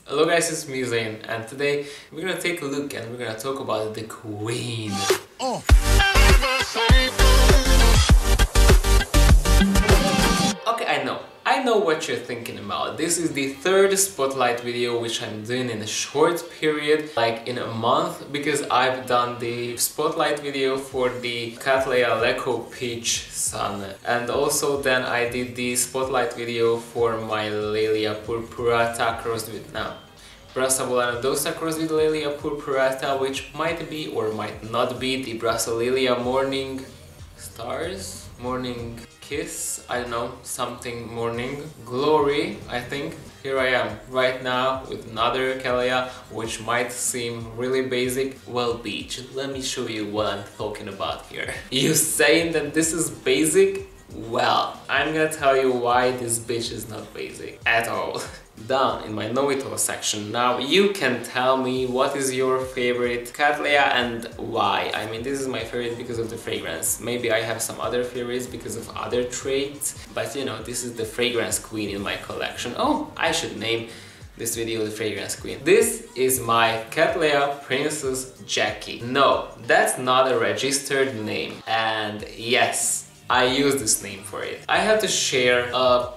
Hello guys, it's me Zain, and today we're gonna take a look and we're gonna talk about the queen. Okay, I know what you're thinking about. This is the third spotlight video which I'm doing in a short period, like in a month, because I've done the spotlight video for the Cattleya Leco Peach Sun, and also then I did the spotlight video for my Lelia Purpurata crossed with Brassa Volanodosa crossed with Lelia Purpurata, which might be or might not be the Brassolilia Morning Stars? Morning Kiss? I don't know, something Morning Glory, I think. Here I am, right now, with another Cattleya, which might seem really basic. Well, Beach, let me show you what I'm talking about here. You saying that this is basic? Well, I'm gonna tell you why this bitch is not basic at all. Down in my know-it-all section. Now you can tell me what is your favorite Cattleya and why. I mean, this is my favorite because of the fragrance. Maybe I have some other favorites because of other traits, but you know, this is the fragrance queen in my collection. Oh, I should name this video the fragrance queen. This is my Cattleya Princess Jackie. No, that's not a registered name, and yes, I use this name for it. I have to share a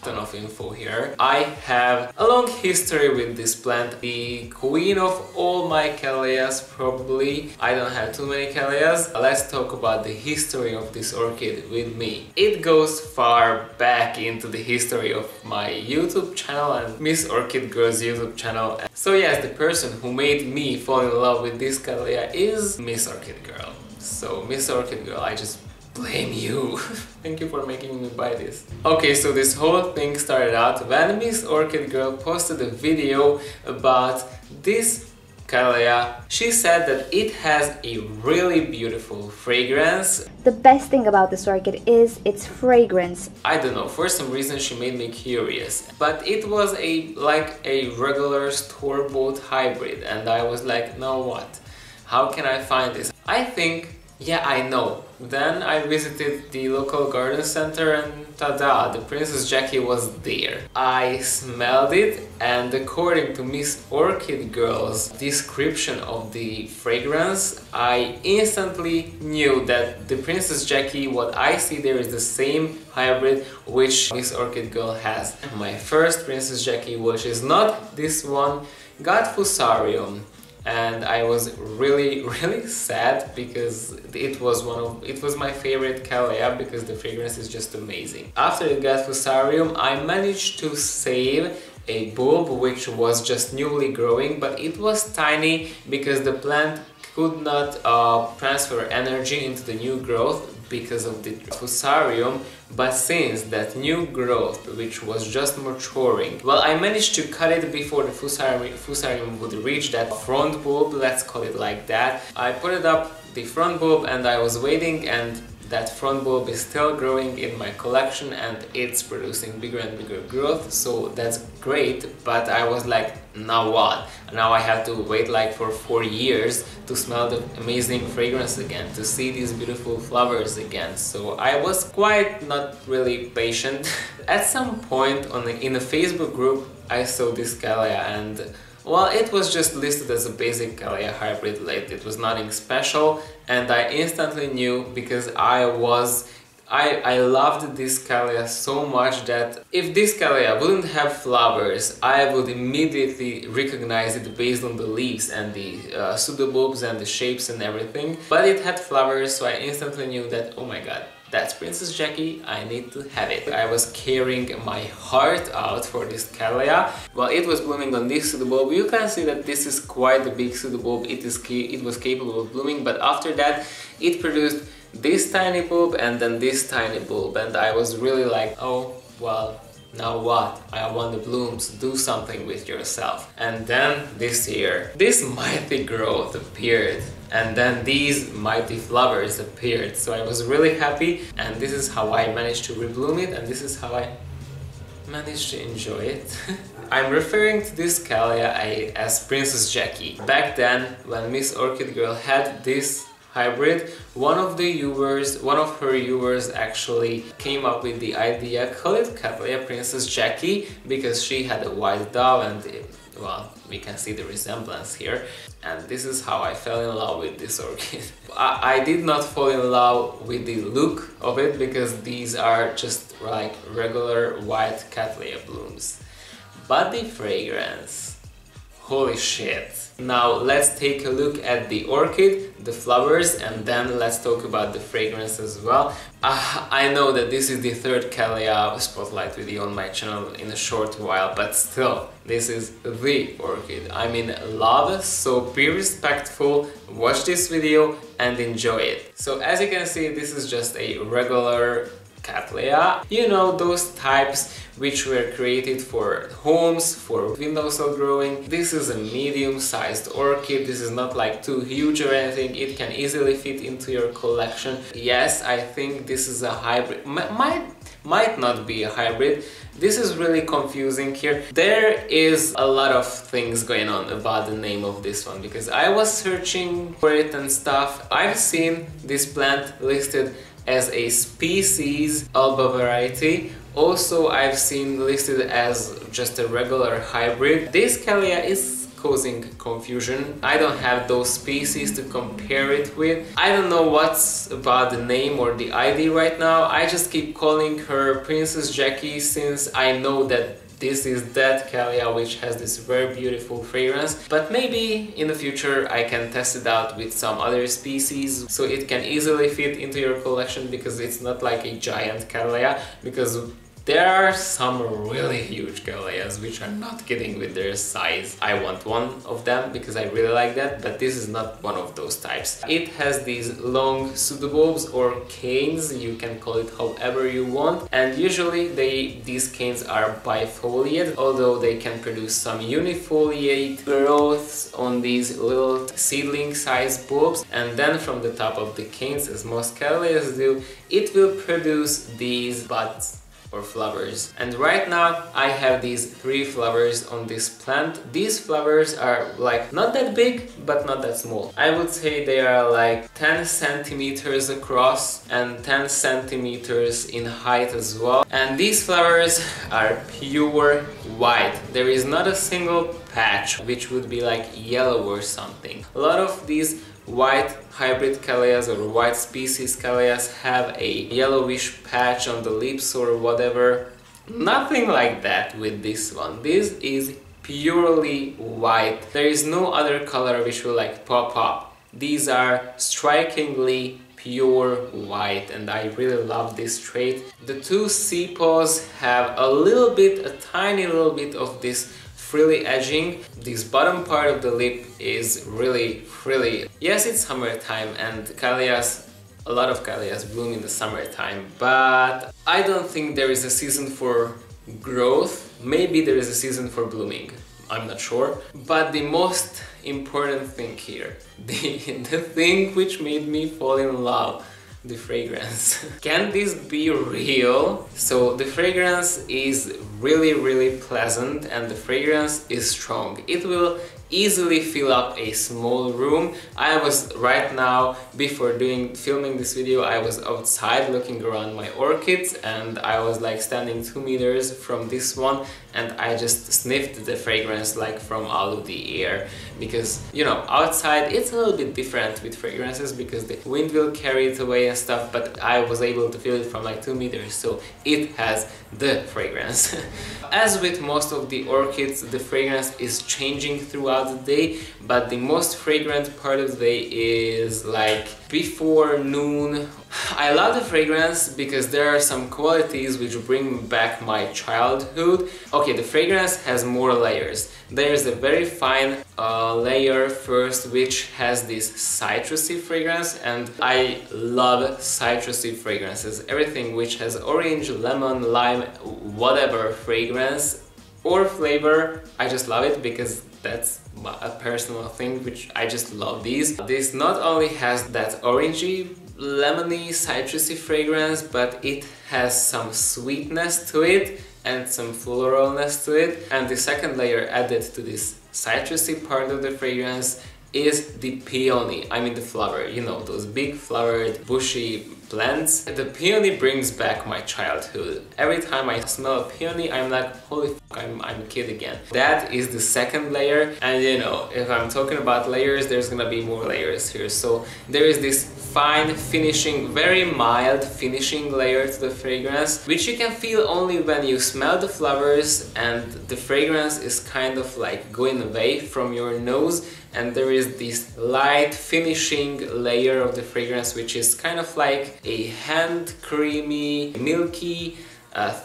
ton of info here. I have a long history with this plant, the queen of all my Cattleyas probably. I don't have too many Cattleyas. Let's talk about the history of this orchid with me. It goes far back into the history of my YouTube channel and Miss Orchid Girl's YouTube channel. So yes, the person who made me fall in love with this Cattleya is Miss Orchid Girl. So Miss Orchid Girl, I just blame you. Thank you for making me buy this. Okay, so this whole thing started out when Miss Orchid Girl posted a video about this Cattleya. She said that it has a really beautiful fragrance. The best thing about this orchid is its fragrance. I don't know, for some reason she made me curious. But it was like a regular store-bought hybrid, and I was like, now what? How can I find this? I think, yeah, I know. Then I visited the local garden center and tada, the Princess Jackie was there. I smelled it, and according to Miss Orchid Girl's description of the fragrance, I instantly knew that the Princess Jackie, what I see there, is the same hybrid which Miss Orchid Girl has. My first Princess Jackie, which is not this one, got Fusarium. And I was really sad because it was my favorite Cattleya because the fragrance is just amazing. After it got Fusarium, I managed to save a bulb which was just newly growing, but it was tiny because the plant could not transfer energy into the new growth because of the Fusarium. But since that new growth, which was just maturing, well, I managed to cut it before the Fusarium would reach that front bulb, let's call it like that. I put it up the front bulb and I was waiting, and that front bulb is still growing in my collection and it's producing bigger and bigger growth, so that's great. But I was like, now what? Now I have to wait like for 4 years to smell the amazing fragrance again, to see these beautiful flowers again. So I was quite not really patient. At some point in a Facebook group I saw this Cattleya, and well, it was just listed as a basic Cattleya hybrid. It was nothing special, and I instantly knew because I loved this Cattleya so much that if this Cattleya wouldn't have flowers, I would immediately recognize it based on the leaves and the pseudobulbs and the shapes and everything. But it had flowers, so I instantly knew that, oh my god, that's Princess Jackie, I need to have it. I was carrying my heart out for this Cattleya. Well, it was blooming on this pseudobulb. You can see that this is quite a big pseudobulb. It was capable of blooming, but after that it produced this tiny bulb and then this tiny bulb, and I was really like, oh well, now what? I want the blooms, do something with yourself. And then this year, this mighty growth appeared, and then these mighty flowers appeared. So I was really happy, and this is how I managed to rebloom it, and this is how I managed to enjoy it. I'm referring to this Cattleya as Princess Jackie. Back then, when Miss Orchid Girl had this hybrid, one of her viewers actually came up with the idea, call it Cattleya Princess Jackie, because she had a white dove and well, we can see the resemblance here. And this is how I fell in love with this orchid. I did not fall in love with the look of it because these are just like regular white Cattleya blooms. But the fragrance, holy shit. Now let's take a look at the orchid, the flowers, and then let's talk about the fragrance as well. I know that this is the third Cattleya spotlight video on my channel in a short while, but still, this is the orchid. I'm in love, so be respectful, watch this video and enjoy it. So as you can see, this is just a regular Cattleya. You know, those types which were created for homes, for windowsill growing. This is a medium-sized orchid. This is not like too huge or anything. It can easily fit into your collection. Yes, I think this is a hybrid. Might not be a hybrid. This is really confusing here. There is a lot of things going on about the name of this one because I was searching for it and stuff. I've seen this plant listed as a species alba variety. Also, I've seen listed as just a regular hybrid. This Cattleya is causing confusion. I don't have those species to compare it with. I don't know what's about the name or the ID right now. I just keep calling her Princess Jackie since I know that this is that Cattleya which has this very beautiful fragrance, but maybe in the future I can test it out with some other species so it can easily fit into your collection because it's not like a giant Cattleya, because there are some really huge Cattleyas which are not kidding with their size. I want one of them because I really like that, but this is not one of those types. It has these long pseudobulbs or canes, you can call it however you want, and usually these canes are bifoliate, although they can produce some unifoliate growths on these little seedling sized bulbs, and then from the top of the canes, as most Cattleyas do, it will produce these buds or flowers. And right now I have these 3 flowers on this plant. These flowers are like not that big but not that small. I would say they are like 10 centimeters across and 10 centimeters in height as well. And these flowers are pure white. There is not a single patch which would be like yellow or something. A lot of these white hybrid Cattleyas or white species Cattleyas have a yellowish patch on the lips or whatever. Nothing like that with this one. This is purely white. There is no other color which will like pop up. These are strikingly pure white and I really love this trait. The 2 sepals have a tiny little bit of this frilly edging. This bottom part of the lip is really frilly. Yes, it's summertime and a lot of Cattleyas bloom in the summertime, but I don't think there is a season for growth. Maybe there is a season for blooming. I'm not sure. But the most important thing here, the thing which made me fall in love, the fragrance. Can this be real? So the fragrance is really pleasant and the fragrance is strong. It will easily fill up a small room. I was right now, before filming this video, I was outside looking around my orchids and I was like standing 2 meters from this one and I just sniffed the fragrance like from out of the air, because you know, outside it's a little bit different with fragrances because the wind will carry it away and stuff, but I was able to feel it from like 2 meters, so it has the fragrance. As with most of the orchids, the fragrance is changing throughout the day, but the most fragrant part of the day is like before noon. I love the fragrance because there are some qualities which bring back my childhood. Okay, the fragrance has more layers. There's a very fine layer first which has this citrusy fragrance, and I love citrusy fragrances. Everything which has orange, lemon, lime, whatever fragrance or flavor, I just love it because that's a personal thing which I just love these. This not only has that orangey, lemony, citrusy fragrance, but it has some sweetness to it and some floralness to it. And the second layer added to this citrusy part of the fragrance is the peony, I mean the flower, you know, those big flowered, bushy plants. The peony brings back my childhood. Every time I smell a peony, I'm like, holy fuck, I'm a kid again. That is the second layer, and you know, if I'm talking about layers, there's gonna be more layers here. So there is this fine finishing, very mild finishing layer to the fragrance, which you can feel only when you smell the flowers and the fragrance is kind of like going away from your nose, and there is this light finishing layer of the fragrance which is kind of like a hand creamy, milky,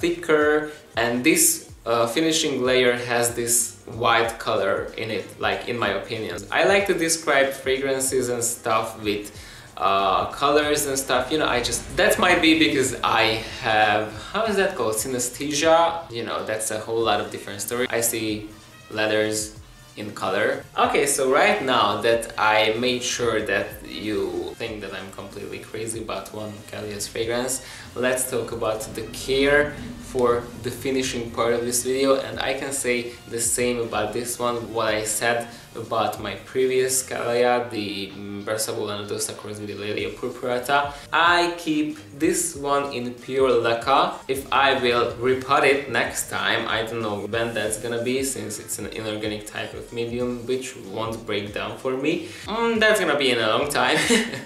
thicker, and this finishing layer has this white color in it, like in my opinion. I like to describe fragrances and stuff with colors and stuff, you know. That might be because I have, how is that called, synesthesia, you know, that's a whole lot of different story. I see letters in color. Okay, so right now that I made sure that you think that I'm completely crazy about one Cattleya's fragrance, let's talk about the care for the finishing part of this video. And I can say the same about this one, what I said about my previous Cattleya, the Versabula Nodosa crossed with the Lelia purpurata. I keep this one in pure lacquer. If I will repot it next time, I don't know when that's gonna be, since it's an inorganic type of medium which won't break down for me. That's gonna be in a long time,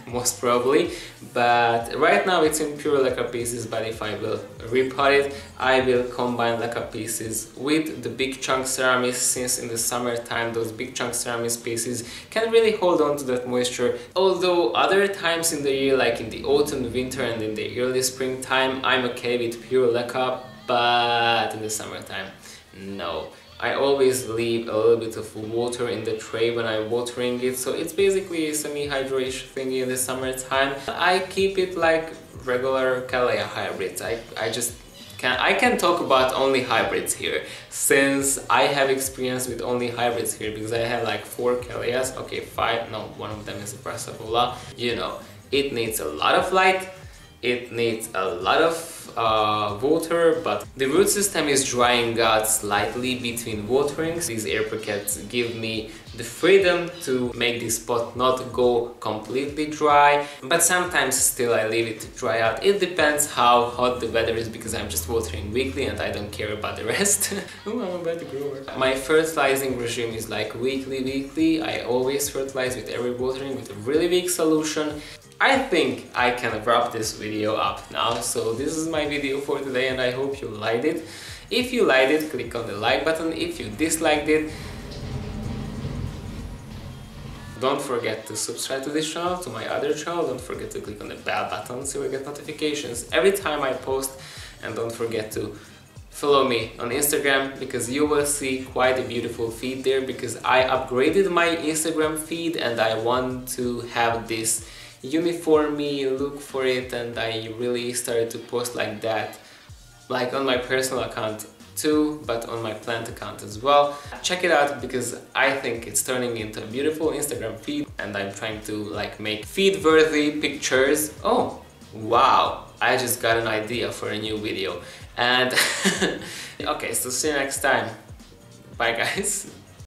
most probably. But right now it's in pure lacquer pieces, but if I will repot it, I will combine lacquer pieces with the big chunk ceramics, since in the summertime those big chunk ceramics pieces can really hold on to that moisture. Although other times in the year, like in the autumn, winter and in the early springtime, I'm okay with pure lacquer, but in the summertime, no. I always leave a little bit of water in the tray when I'm watering it, so it's basically a semi-hydration thingy in the summertime. I keep it like regular Cattleya hybrids. I can talk about only hybrids here, since I have experience with only hybrids here, because I have like 4 Cattleyas, okay 5, no, one of them is a Brassavola. You know, it needs a lot of light, it needs a lot of water, but the root system is drying out slightly between waterings. These air pockets give me the freedom to make this pot not go completely dry, but sometimes still I leave it to dry out. It depends how hot the weather is, because I'm just watering weekly and I don't care about the rest. Ooh, I'm a bad grower. My fertilizing regime is like weekly. I always fertilize with every watering with a really weak solution. I think I can wrap this video up now, so this is my video for today and I hope you liked it. If you liked it, click on the like button. If you disliked it, don't forget to subscribe to this channel, to my other channel. Don't forget to click on the bell button so you get notifications every time I post, and don't forget to follow me on Instagram, because you will see quite a beautiful feed there, because I upgraded my Instagram feed and I want to have this uniformy look for it, and I really started to post like that, like on my personal account too, but on my plant account as well. Check it out, because I think it's turning into a beautiful Instagram feed, and I'm trying to like make feed-worthy pictures. Oh wow, I just got an idea for a new video. And okay, so see you next time. Bye guys.